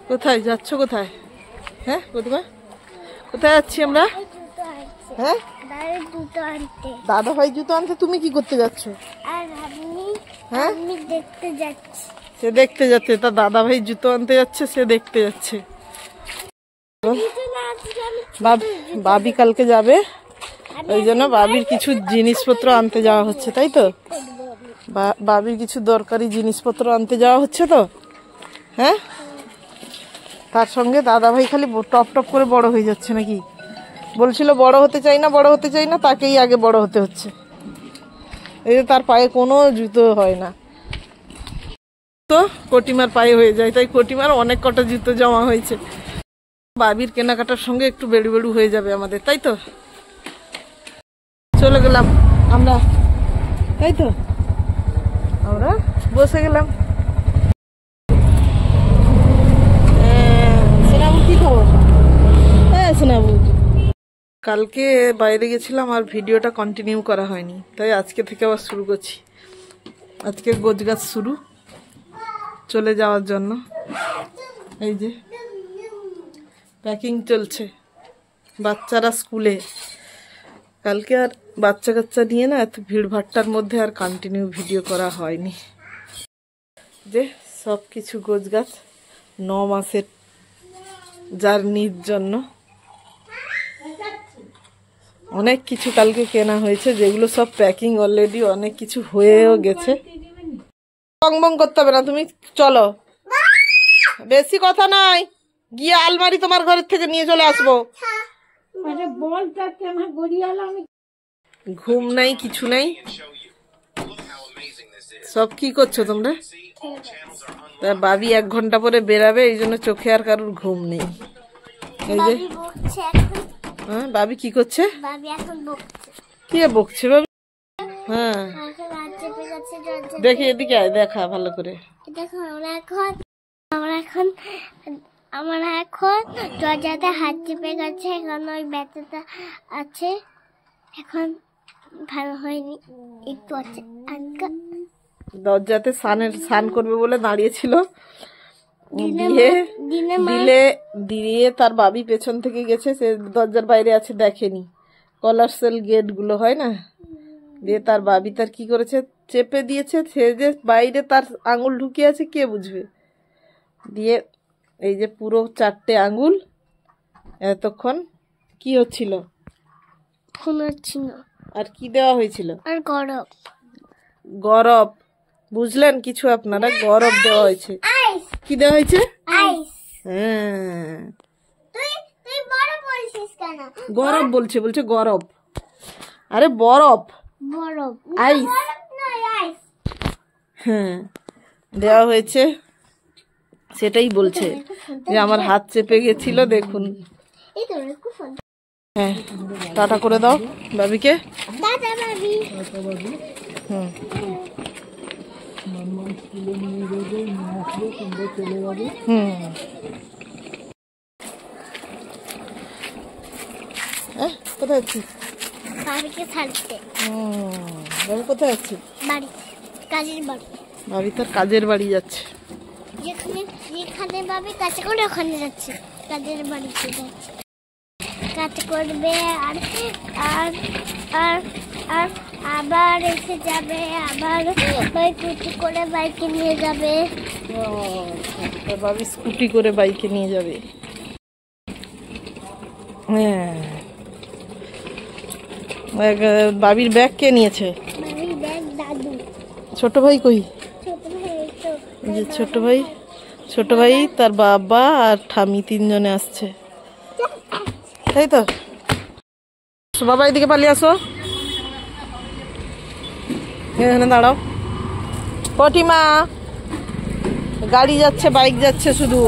কোথায় যাচ্ছ? কোথায়? হ্যাঁ প্রতিমা, কোথায় যাচ্ছি আমরা? হ্যাঁ দাদা ভাই জুতো আনতে। তুমি কি করতে যাচ্ছ? হ্যাঁ দেখতে যাচ্ছি। সে দেখতে যাচ্ছে, তার দাদা ভাই জুতো আনতে যাচ্ছে, সে দেখতে যাচ্ছে। বাবি কালকে যাবে, ওই জন্য বাবির কিছু জিনিসপত্র আনতে যাওয়া হচ্ছে, তাই তো? বাবির কিছু দরকারি জিনিসপত্র আনতে যাওয়া হচ্ছে তো। হ্যাঁ, তার সঙ্গে দাদা ভাই খালি টপ টপ করে বড় হয়ে যাচ্ছে নাকি? বলছিল বড় হতে চাই না, বড় হতে চাই না, তাকেই আগে বড় হতে হচ্ছে। এই যে তার পায়ে কোনো জুতো হয় না, তো কটিমার পায়ে হয়ে যায়, তাই কটিমার অনেক কটা জুতো জমা হয়েছে। বাবির কেনাকাটার সঙ্গে একটু বেড়ু বেড়ু হয়ে যাবে আমাদের, তাই তো? চলে গেলাম আমরা, তাই তো? আমরা বসে গেলাম। সোনাবু কি খবর? হ্যাঁ সোনাবু, কালকে বাইরে গেছিলাম আর ভিডিওটা কন্টিনিউ করা হয়নি, তাই আজকে থেকে আবার শুরু করছি। আজকে গোছগাছ শুরু, চলে যাওয়ার জন্য। এই যে প্যাকিং চলছে, বাচ্চারা স্কুলে। কালকে আর বাচ্চা কাচ্চা নিয়ে না এত ভিড়ভাট্টার মধ্যে আর কন্টিনিউ ভিডিও করা হয়নি। যে সব কিছু গোছগাছ 9 মাসের জার্নির জন্য অনেক কিছু কালকে কেনা হয়েছে, যেগুলো সব প্যাকিং অলরেডি অনেক কিছু হয়েও গেছে। বং বং করতে হবে না, তুমি চলো, বেশি কথা নয়, গিয়ে আলমারি তোমার ঘরের থেকে নিয়ে চলে আসবো। ঘুম নাই, কিছু নাই, সব কি করছো তোমরা? বাবি 1 ঘন্টা পরে বেরাবে, এই জন্য চোখে আর কারোর ঘুম নেই। এই যে হ্যাঁ, বাবি কি করছে? কে বকছে বাবি? হ্যাঁ দেখি, এদিকে আয়, দেখা ভালো করে। আমার এখন দরজাতে হাত চেপে গেছে, এখন ওই ব্যথাটা আছে, এখন ভালো হয়নি, একটু আছে। দরজাতে স্নান করবে বলে দাঁড়িয়েছিল, দিয়ে তার বাবি পেছন থেকে গেছে, সে দরজার বাইরে আছে দেখেনি, কলার সেল গেট গুলো হয় না, দিয়ে তার বাবি তার কি করেছে, চেপে দিয়েছে। সে যে বাইরে তার আঙুল ঢুকিয়ে আছে কে বুঝবে, দিয়ে এই যে পুরো 4টে আঙুল। এতক্ষণ কি হচ্ছিল? আর কি দেওয়া হয়েছিল? আর গরব, বুঝলেন কিছু আপনারা? গরব দেওয়া হয়েছে। কি দেওয়া হয়েছে? হ্যাঁ, গরব বলছে গরব, আরে বরফ, আইস। হ্যাঁ দেওয়া হয়েছে, সেটাই বলছে যে আমার হাত চেপে গেছিল, দেখুন। হ্যাঁ, টাটা করে দাও বাবিকে। হুম, কোথায় আছি? কোথায় আছি? বাবি তার কাজের বাড়ি যাচ্ছে। যেখানে বাবি কাজ করে ওখানে যাচ্ছে, কাজের বাড়িতে যাচ্ছে, কাজ করবে আর আর আর আর আবার এসে যাবে, আবার স্কুটি করে বাইকে নিয়ে যাবে। বাবি স্কুটি করে বাইকে নিয়ে যাবে। হ্যাঁ, বাবির ব্যাগ কে নিয়েছে? বাবির ব্যাগ দাদু। ছোট ভাই কই? ছোট ভাই তার বাবা আর ঠামি 3 জনে আসছে, তাই তো? বাবা এদিকে পালিয়ে আসো, এখানে দাঁড়াও। কটিমা, গাড়ি যাচ্ছে, বাইক যাচ্ছে শুধু।